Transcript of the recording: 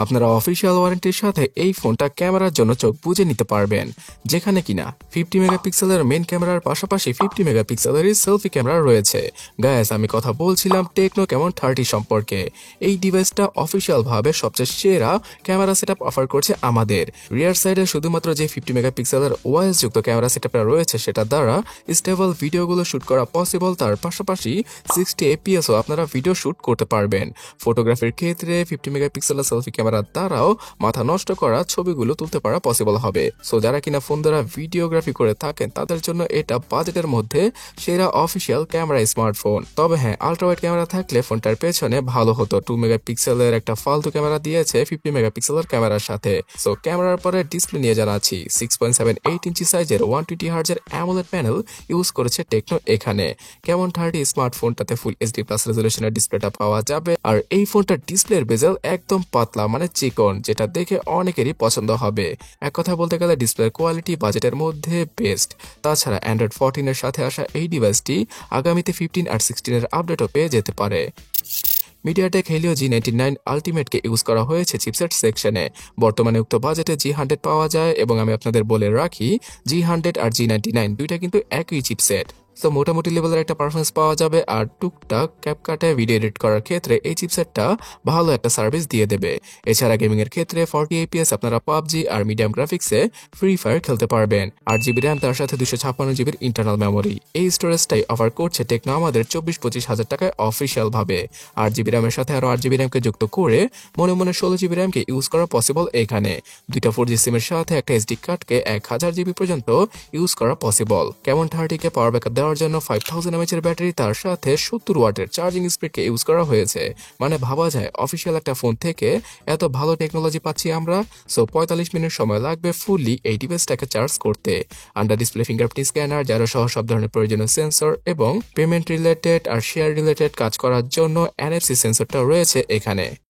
আপনারা অফিসিয়াল ওয়ারেন্টির সাথে এই ফোনটা ক্যামেরার জন্য চোখ বুজে নিতে পারবেন, যেখানে কিনা 50 মেগাপিক্সেলের মেন ক্যামেরার পাশাপাশি 50 মেগাপিক্সেলের সেলফি ক্যামেরা রয়েছে। গাইস, আমি কথা বলছিলাম টেকনো ক্যামন 30 সম্পর্কে। এই ডিভাইসটা অফিসিয়াল ভাবে সবচেয়ে সেরা ক্যামেরা সেটআপ অফার করছে আমাদের। রিয়ার সাইডে শুধুমাত্র যে 50 মেগাপিক্সেলের ওএস যুক্ত ক্যামেরা সেটআপটা রয়েছে সেটা দ্বারা স্টেবল ভিডিওগুলো শুট করা পসিবল, তার পাশাপাশি 60 এপিএসও আপনারা ভিডিও শুট করতে পারবেন। ফটোগ্রাফির ক্ষেত্রে 50 মেগাপিক্সেলের সেলফি ক্যামেরার দ্বারাও মাথা নষ্ট করা ছবিগুলো তুলতে পারা পসিবল হবে। সো যারা কিনা ফোন দ্বারা ভিডিওগ্রাফি করে থাকেন তাদের জন্য এটা বাজেটের মধ্যে সেরা অফিসিয়াল ক্যামেরা স্মার্টফোন। তবে হ্যাঁ, আল্ট্রাওয়াইড ক্যামেরা থাকলে ফোনটার পেছনে ভালো হতো। 2 মেগাপিক্সেলের একটা ফালতু ক্যামেরা দিয়েছে 50 মেগাপিক্সেলের ক্যামেরার সাথে। সো ক্যামেরার পরে ডিসপ্লে নিয়ে জানাচ্ছি। 6.78 ইঞ্চি সাইজের 120 হার্জের অ্যামোলেড প্যানেল ইউজ করেছে টেকনো এখানে। ক্যামন 30 স্মার্টফোনটাতে ফুল এইচডি প্লাস রেজলিউশনের ডিসপ্লেটা পাওয়া যাবে। আর এই ফোনটার ডিসপ্লের বেজেল একদম পাতলা মানে চিকন, যেটা দেখে অনেকেরই পছন্দ হবে। এক কথা বলতে গেলে ডিসপ্লের কোয়ালিটি বাজেটের মধ্যে বেস্ট। তাছাড়া অ্যান্ড্রয়েড 14 এর সাথে আসা এই ডিভাইসটি আগামীতে 15 আর 16 এর আপডেটও পেয়ে যেতে পারে। মিডিয়াটেক হেলিও G99 আলটিমেটকে ইউজ করা হয়েছে চিপসেট সেকশনে। বর্তমানে উক্ত বাজেটে G100 পাওয়া যায় এবং আমি আপনাদের বলে রাখি G100 আর G99 দুইটা কিন্তু একই চিপসেট। তো মোটামুটি লেভেলের একটা পারফরমেন্স পাওয়া যাবে। আর টুকটাক ক্যাপকাটে ভিডিও এডিট করার ক্ষেত্রে এই চিপসেটটা ভালো একটা সার্ভিস দিয়ে দেবে। এছাড়া গেমিং এর ক্ষেত্রে 40 এপিএস আপনারা পাবজি আর মিডিয়াম গ্রাফিক্সে ফ্রি ফায়ার খেলতে পারবেন। 8 জিবি র্যাম, তার সাথে 256 জিবির ইন্টারনাল মেমোরি। এই স্টোরেজটাই অফার করছে টেকনো আমাদের 24-25 হাজার টাকায় অফিসিয়াল ভাবে। 8 জিবি র্যামের সাথে আরো 8 জিবি র্যামকে যুক্ত করে মনে মনে 16 জিবি র্যামকে ইউজ করা পসিবল এখানে। দুইটা 4G সিমের সাথে একটা এসডি কার্ডকে 1000 জিবি পর্যন্ত ইউজ করা পসিবল। ক্যামন 30 কে পাওয়ার ব্যাকআপ দেওয়ার জন্য 5000 mAh এর ব্যাটারি, তার সাথে 70 ওয়াটের চার্জিং স্পিডকে ইউজ করা হয়েছে। মানে ভাবা যায় অফিসিয়াল একটা ফোন থেকে এত ভালো টেকনোলজি পাচ্ছি আমরা। সো 45 মিনিট সময় লাগবে ফুললি এই ডিভাইসটাকে চার্জ করতে। আন্ডার ডিসপ্লে ফিঙ্গারপ্রিন্ট স্ক্যানার, যারা সহ সব ধরনের প্রয়োজনীয় সেন্সর এবং পেমেন্ট রিলেটেড আর শেয়ার রিলেটেড কাজ করার জন্য NFC সেন্সরটা রয়েছে এখানে।